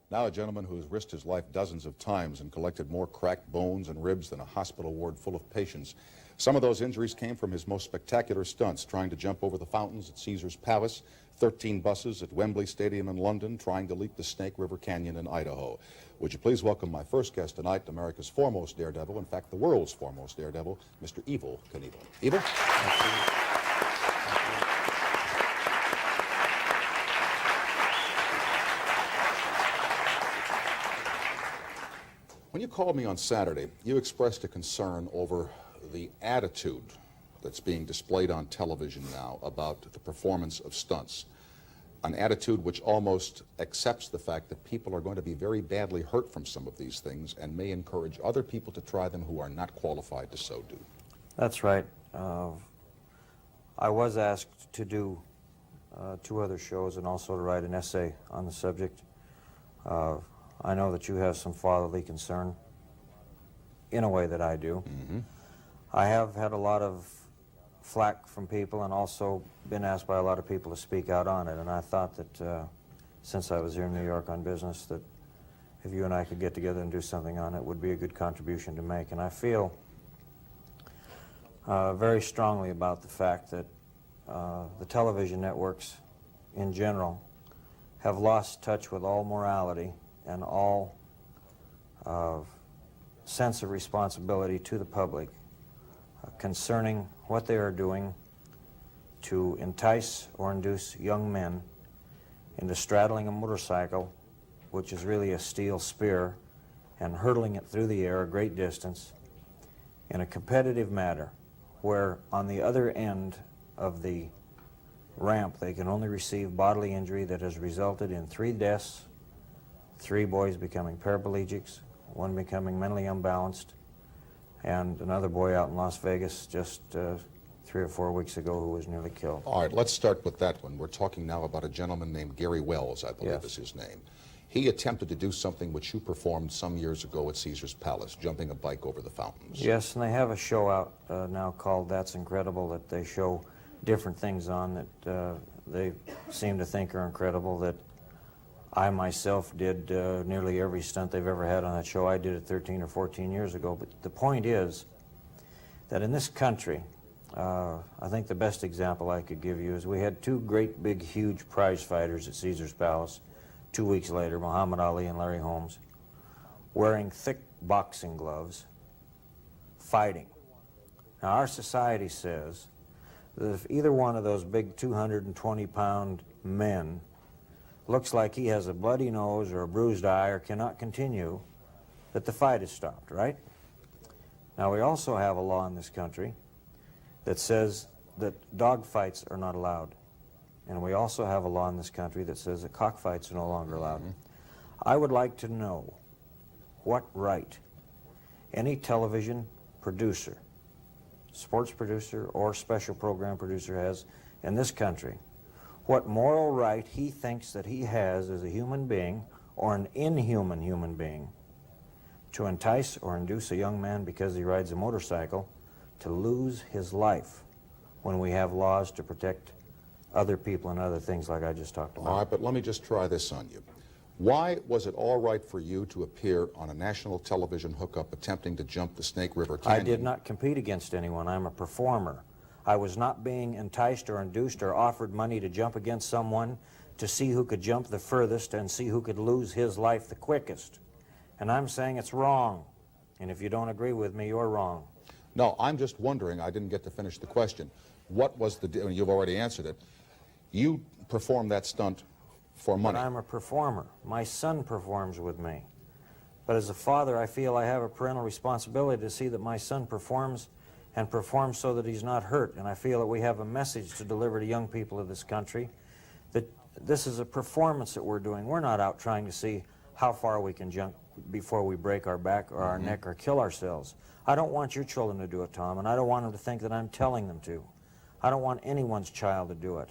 Now a gentleman who has risked his life dozens of times and collected more cracked bones and ribs than a hospital ward full of patients. Some of those injuries came from his most spectacular stunts, trying to jump over the fountains at Caesar's Palace, 13 buses at Wembley Stadium in London, trying to leap the Snake River Canyon in Idaho. Would you please welcome my first guest tonight, America's foremost daredevil, in fact, the world's foremost daredevil, Mr. Evel Knievel. Evel? When you called me on Saturday, you expressed a concern over the attitude that's being displayed on television now about the performance of stunts. An attitude which almost accepts the fact that people are going to be very badly hurt from some of these things and may encourage other people to try them who are not qualified to so do. That's right. I was asked to do 2 other shows and also to write an essay on the subject. I know that you have some fatherly concern in a way that I do. Mm-hmm. I have had a lot of flack from people and also been asked by a lot of people to speak out on it, and I thought that since I was here in New York on business, that if you and I could get together and do something on it would be a good contribution to make. And I feel very strongly about the fact that the television networks in general have lost touch with all morality and all sense of responsibility to the public concerning what they are doing to entice or induce young men into straddling a motorcycle, which is really a steel spear, and hurtling it through the air a great distance in a competitive manner, where on the other end of the ramp they can only receive bodily injury that has resulted in 3 deaths, 3 boys becoming paraplegics, 1 becoming mentally unbalanced, and another boy out in Las Vegas just 3 or 4 weeks ago who was nearly killed. All right, let's start with that one. We're talking now about a gentleman named Gary Wells, I believe is his name. He attempted to do something which you performed some years ago at Caesar's Palace, jumping a bike over the fountains. Yes, and they have a show out now called That's Incredible that they show different things on that they seem to think are incredible, that I myself did nearly every stunt they've ever had on that show. I did it 13 or 14 years ago. But the point is that in this country, I think the best example I could give you is we had 2 great, big, huge prize fighters at Caesar's Palace 2 weeks later, Muhammad Ali and Larry Holmes, wearing thick boxing gloves, fighting. Now, our society says that if either one of those big 220-pound men looks like he has a bloody nose or a bruised eye or cannot continue, that the fight is stopped, right? Now, we also have a law in this country that says that dog fights are not allowed. And we also have a law in this country that says that cockfights are no longer allowed. I would like to know what right any television producer, sports producer or special program producer has in this country, what moral right he thinks that he has as a human being or an inhuman human being to entice or induce a young man because he rides a motorcycle to lose his life when we have laws to protect other people and other things like I just talked about. All right, but let me just try this on you. Why was it all right for you to appear on a national television hookup attempting to jump the Snake River Canyon? I did not compete against anyone. I'm a performer. I was not being enticed or induced or offered money to jump against someone to see who could jump the furthest and see who could lose his life the quickest. And I'm saying it's wrong. And if you don't agree with me, you're wrong. No, I'm just wondering, I didn't get to finish the question. What was the deal? You've already answered it. You performed that stunt for money. But I'm a performer. My son performs with me. But as a father, I feel I have a parental responsibility to see that my son performs and performs so that he's not hurt. And I feel that we have a message to deliver to young people of this country that this is a performance that we're doing. We're not out trying to see how far we can jump before we break our back or our neck or kill ourselves. I don't want your children to do it, Tom, and I don't want them to think that I'm telling them to. I don't want anyone's child to do it.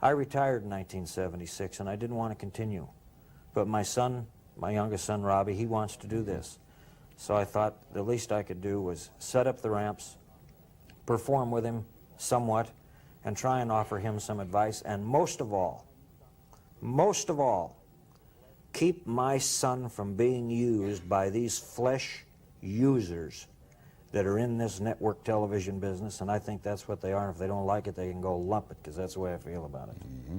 I retired in 1976, and I didn't want to continue. But my son, my youngest son, Robbie, he wants to do this. So I thought the least I could do was set up the ramps, perform with him somewhat, and try and offer him some advice, and most of all, keep my son from being used by these flesh users that are in this network television business, and I think that's what they are. And if they don't like it, they can go lump it, because that's the way I feel about it. Mm-hmm.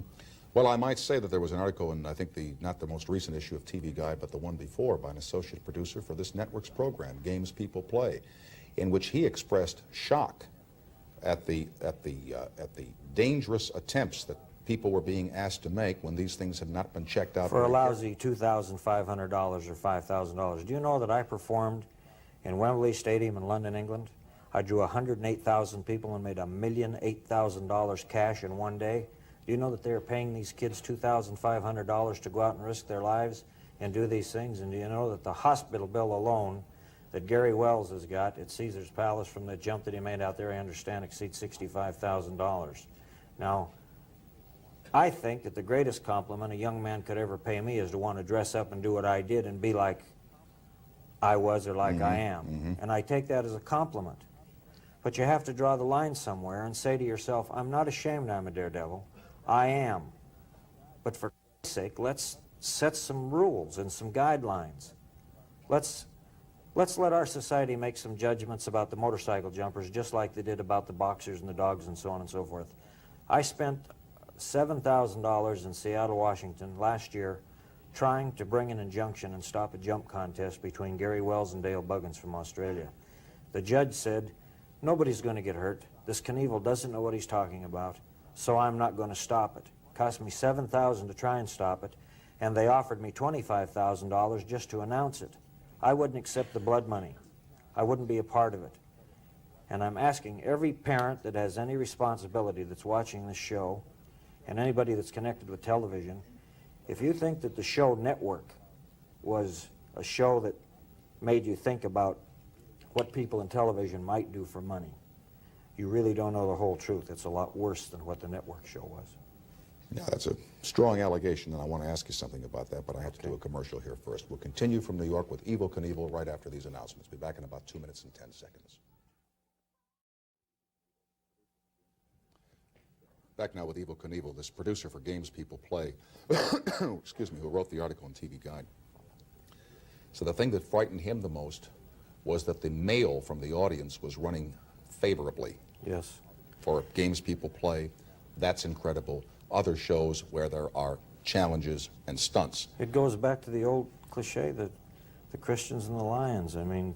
Well, I might say that there was an article in, I think, not the most recent issue of TV Guide, but the one before, by an associate producer for this network's program, Games People Play, in which he expressed shock at the dangerous attempts that people were being asked to make when these things had not been checked out. For a lousy $2,500 or $5,000. Do you know that I performed in Wembley Stadium in London, England? I drew 108,000 people and made $1,008,000 cash in one day. Do you know that they're paying these kids $2,500 to go out and risk their lives and do these things? And do you know that the hospital bill alone that Gary Wells has got at Caesar's Palace from the jump that he made out there, I understand, exceeds $65,000. Now, I think that the greatest compliment a young man could ever pay me is to want to dress up and do what I did and be like I was or like I am. And I take that as a compliment. But you have to draw the line somewhere and say to yourself, I'm not ashamed I'm a daredevil. I am. But for Christ's sake, let's set some rules and some guidelines. Let's let our society make some judgments about the motorcycle jumpers just like they did about the boxers and the dogs and so on and so forth. I spent $7,000 in Seattle, Washington last year trying to bring an injunction and stop a jump contest between Gary Wells and Dale Buggins from Australia. The judge said, nobody's going to get hurt. This Knievel doesn't know what he's talking about, so I'm not going to stop it. It cost me $7,000 to try and stop it, and they offered me $25,000 just to announce it. I wouldn't accept the blood money. I wouldn't be a part of it. And I'm asking every parent that has any responsibility that's watching this show, and anybody that's connected with television, if you think that the show Network was a show that made you think about what people in television might do for money, you really don't know the whole truth. It's a lot worse than what the network show was. Yeah, that's a strong allegation, and I want to ask you something about that, but I have to do a commercial here first. We'll continue from New York with Evel Knievel right after these announcements. Be back in about 2 minutes and 10 seconds. Back now with Evel Knievel, this producer for Games People Play, excuse me, who wrote the article in TV Guide. So the thing that frightened him the most was that the mail from the audience was running favorably. Yes. For Games People Play, that's incredible. Other shows where there are challenges and stunts. It goes back to the old cliche, that the Christians and the lions. I mean,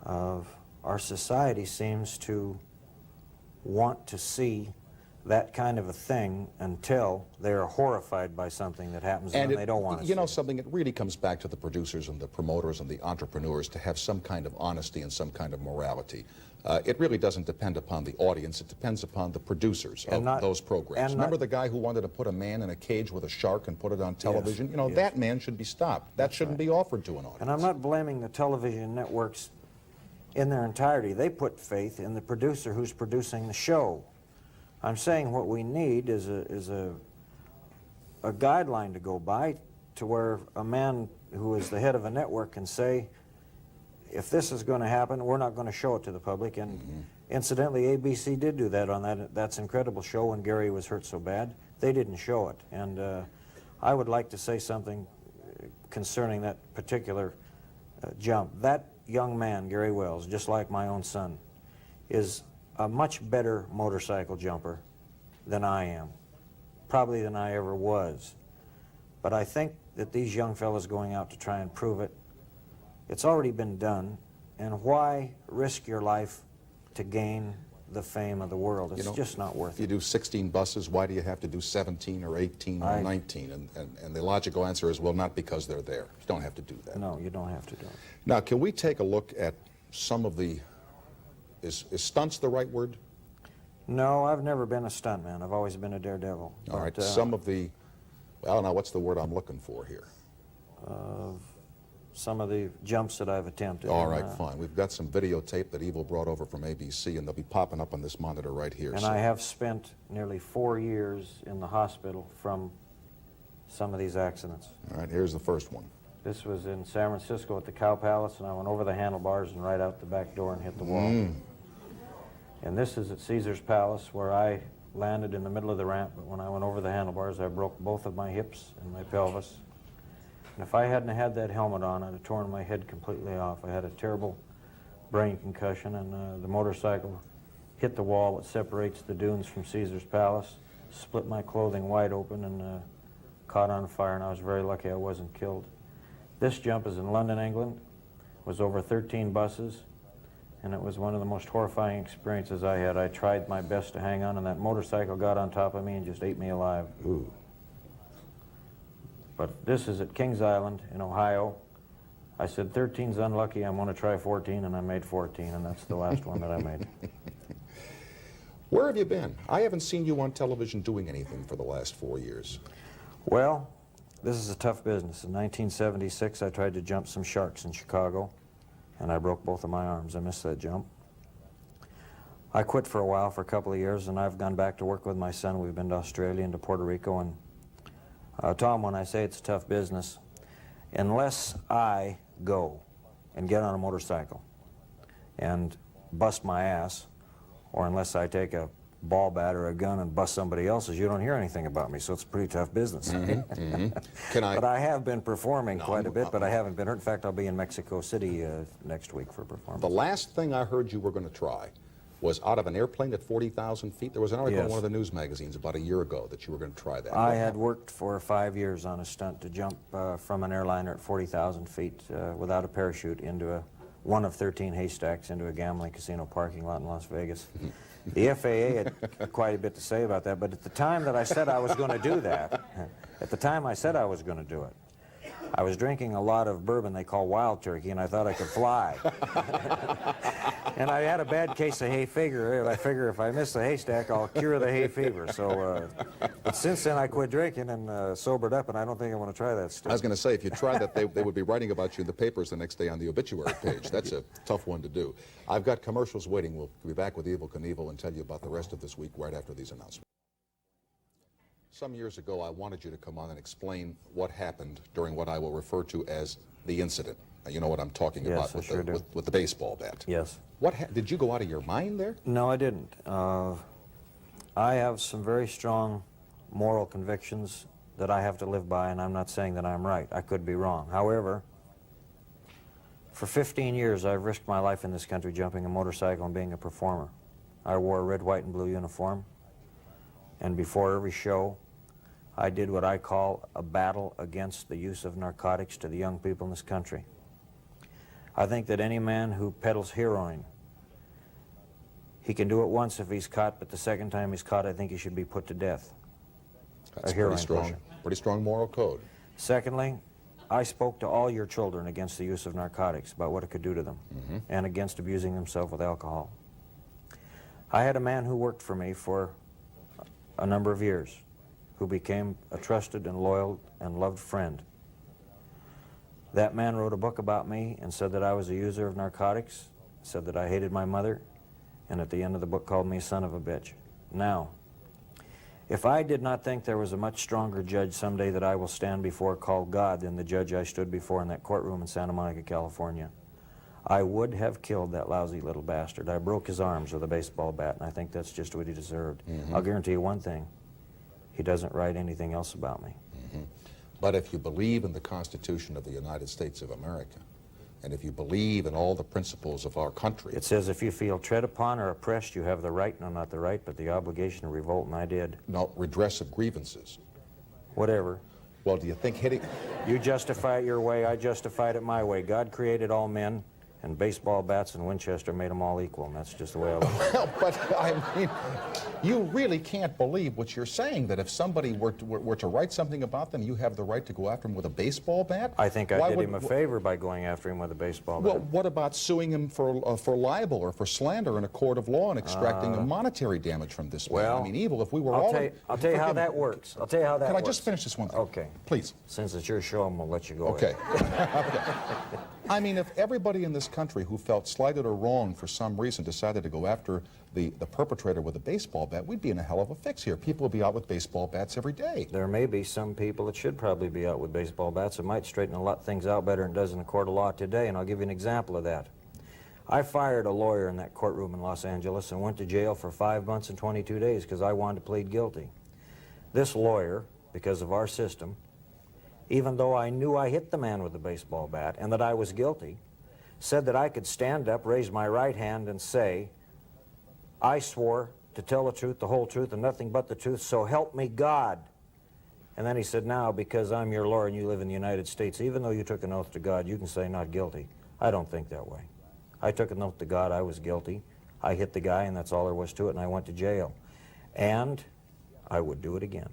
our society seems to want to see that kind of a thing until they're horrified by something that happens and they don't want to see. You know something, it really comes back to the producers and the promoters and the entrepreneurs to have some kind of honesty and some kind of morality. It really doesn't depend upon the audience, it depends upon the producers of those programs. Remember the guy who wanted to put a man in a cage with a shark and put it on television? Yes, you know, that man should be stopped. That shouldn't be offered to an audience. And I'm not blaming the television networks in their entirety. They put faith in the producer who's producing the show. I'm saying what we need is a guideline to go by, to where a man who is the head of a network can say, if this is going to happen, we're not going to show it to the public. And incidentally, ABC did do that on That's Incredible show when Gary was hurt so bad. They didn't show it. And I would like to say something concerning that particular jump. That young man, Gary Wells, just like my own son, is a much better motorcycle jumper than I am, probably than I ever was. But I think that these young fellas going out to try and prove it, it's already been done, and why risk your life to gain the fame of the world? It's just not worth it. If you do 16 buses, why do you have to do 17 or 18 or 19? And the logical answer is, well, not because they're there. You don't have to do that. No, you don't have to do it. Now, can we take a look at some of the... Is stunts the right word? No, I've never been a stuntman. I've always been a daredevil. All right, some of the... Well, now, what's the word I'm looking for here? Some of the jumps that I've attempted. All right, fine. We've got some videotape that Evel brought over from ABC, and they'll be popping up on this monitor right here. And I have spent nearly 4 years in the hospital from some of these accidents. All right, here's the first one. This was in San Francisco at the Cow Palace, and I went over the handlebars and right out the back door and hit the wall. And this is at Caesar's Palace, where I landed in the middle of the ramp, but when I went over the handlebars, I broke both of my hips and my pelvis. And if I hadn't had that helmet on, I'd have torn my head completely off. I had a terrible brain concussion, and the motorcycle hit the wall that separates the dunes from Caesar's Palace, split my clothing wide open, and caught on fire, and I was very lucky I wasn't killed. This jump is in London, England. It was over 13 buses, and it was one of the most horrifying experiences I had. I tried my best to hang on, and that motorcycle got on top of me and just ate me alive. Ooh. But this is at Kings Island in Ohio. I said 13's unlucky, I'm going to try 14, and I made 14, and that's the last one that I made. Where have you been? I haven't seen you on television doing anything for the last 4 years. Well, this is a tough business. In 1976, I tried to jump some sharks in Chicago, and I broke both of my arms. I missed that jump. I quit for a while, for a couple of years, and I've gone back to work with my son. We've been to Australia and to Puerto Rico, and Tom, when I say it's a tough business, unless I go and get on a motorcycle and bust my ass, or unless I take a ball bat or a gun and bust somebody else's, you don't hear anything about me, so it's a pretty tough business. But I have been performing quite a bit, but I haven't been hurt. In fact, I'll be in Mexico City next week for a performance. The last thing I heard you were going to try was out of an airplane at 40,000 feet. There was an article in one of the news magazines about a year ago that you were going to try that. I had worked for 5 years on a stunt to jump from an airliner at 40,000 feet without a parachute into one of 13 haystacks into a gambling casino parking lot in Las Vegas. The FAA had quite a bit to say about that, but at the time that I said I was going to do that, at the time I said I was going to do it, I was drinking a lot of bourbon they call Wild Turkey, and I thought I could fly. And I had a bad case of hay fever. I figure if I miss the haystack, I'll cure the hay fever. So, but since then I quit drinking and sobered up, and I don't think I want to try that still. I was going to say, if you tried that, they would be writing about you in the papers the next day on the obituary page. That's a tough one to do. I've got commercials waiting. We'll be back with Evel Knievel and tell you about the rest of this week right after these announcements. Some years ago, I wanted you to come on and explain what happened during what I will refer to as the incident. You know what I'm talking about with the baseball bat. Yes. Did you go out of your mind there? No, I didn't. I have some very strong moral convictions that I have to live by, and I'm not saying that I'm right. I could be wrong. However, for 15 years, I've risked my life in this country jumping a motorcycle and being a performer. I wore a red, white, and blue uniform, and before every show, I did what I call a battle against the use of narcotics to the young people in this country. I think that any man who peddles heroin, he can do it once if he's caught, but the second time he's caught, I think he should be put to death. That's pretty strong moral code. Secondly, I spoke to all your children against the use of narcotics, about what it could do to them, and against abusing themselves with alcohol. I had a man who worked for me for a number of years, who became a trusted and loyal and loved friend. That man wrote a book about me and said that I was a user of narcotics, said that I hated my mother, and at the end of the book called me a son of a bitch. Now, if I did not think there was a much stronger judge someday that I will stand before called God than the judge I stood before in that courtroom in Santa Monica, California, I would have killed that lousy little bastard. I broke his arms with a baseball bat, and I think that's just what he deserved. I'll guarantee you one thing. He doesn't write anything else about me. But if you believe in the Constitution of the United States of America, and if you believe in all the principles of our country... It says if you feel tread upon or oppressed, you have the right, no, not the right, but the obligation to revolt, and I did. No, redress of grievances. Whatever. Well, do you think hitting... You justify it your way, I justified it my way. God created all men, and baseball bats and Winchester made them all equal, and that's just the way I look at it. Well, but I mean, you really can't believe what you're saying, that if somebody were to write something about them, you have the right to go after him with a baseball bat? I think I did him a favor by going after him with a baseball bat. Well, what about suing him for libel or for slander in a court of law and extracting a monetary damage from this man? Well, I mean, Evel, if we were I'll tell you how that works. I'll tell you how that works. Can I just finish this one thing? Okay. Please. Since it's your show, I'm going to let you go. Okay. Okay. I mean, if everybody in this country who felt slighted or wronged for some reason decided to go after the perpetrator with a baseball bat, we'd be in a hell of a fix here. People would be out with baseball bats every day. There may be some people that should probably be out with baseball bats. It might straighten a lot of things out better than it does in a court of law today, and I'll give you an example of that. I fired a lawyer in that courtroom in Los Angeles and went to jail for 5 months and 22 days because I wanted to plead guilty. This lawyer, because of our system, even though I knew I hit the man with the baseball bat and that I was guilty, said that I could stand up, raise my right hand, and say, I swore to tell the truth, the whole truth, and nothing but the truth, so help me God. And then he said, now, because I'm your lawyer and you live in the United States, even though you took an oath to God, you can say not guilty. I don't think that way. I took an oath to God, I was guilty. I hit the guy, and that's all there was to it, and I went to jail. And I would do it again.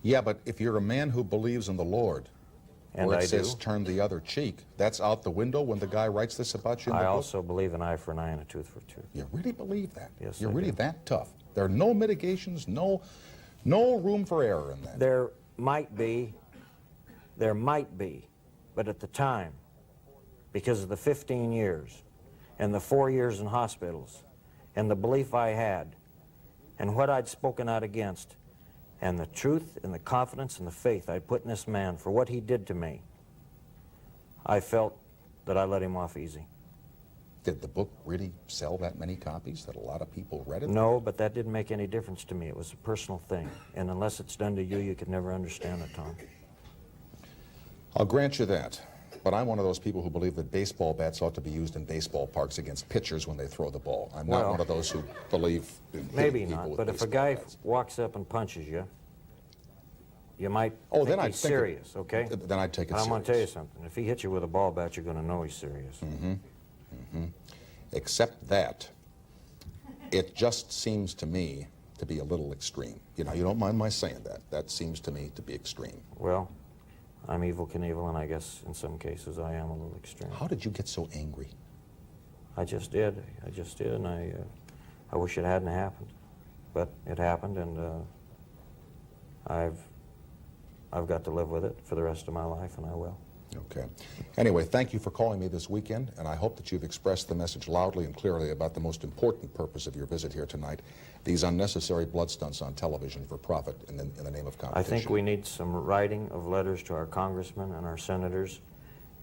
Yeah, but if you're a man who believes in the Lord, And where it I says do. turn the other cheek, that's out the window when the guy writes this about you in the I book? also believe an eye for an eye and a tooth for a tooth. You really believe that? Yes, You're I really do. that tough? There are no mitigations, no room for error in that? There might be, but at the time, because of the 15 years and the 4 years in hospitals and the belief I had and what I'd spoken out against and the truth and the confidence and the faith I'd put in this man for what he did to me, I felt that I let him off easy. Did the book really sell that many copies, that a lot of people read it? No, but that didn't make any difference to me. It was a personal thing. And unless it's done to you, you could never understand it, Tom. I'll grant you that. But I'm one of those people who believe that baseball bats ought to be used in baseball parks against pitchers when they throw the ball. I'm not Well, one of those who believe in Maybe hitting people not, with but if a baseball guy bats. walks up and punches you, you might Oh, think then I'd he's think it- serious, okay? Then I'd take it But I'm going to tell you serious. something. If he hits you with a ball bat, you're going to know he's serious. Except that it just seems to me to be a little extreme. You know, you don't mind my saying that. That seems to me to be extreme. Well, I'm Evel Knievel, and I guess in some cases I am a little extreme. How did you get so angry? I just did, and I wish it hadn't happened. But it happened, and I've got to live with it for the rest of my life, and I will. Okay. Anyway, thank you for calling me this weekend, and I hope that you've expressed the message loudly and clearly about the most important purpose of your visit here tonight, these unnecessary blood stunts on television for profit in the name of competition. I think we need some writing of letters to our congressmen and our senators,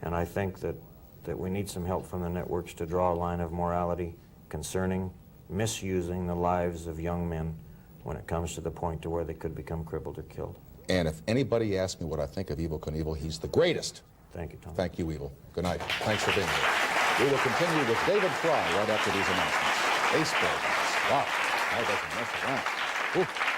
and I think that we need some help from the networks to draw a line of morality concerning misusing the lives of young men when it comes to the point to where they could become crippled or killed. And if anybody asks me what I think of Evel Knievel, he's the greatest. Thank you, Tom. Thank you, Evel. Good night. Thanks for being here. We will continue with David Fry right after these announcements. Baseball bats. Wow, that doesn't mess around. Ooh.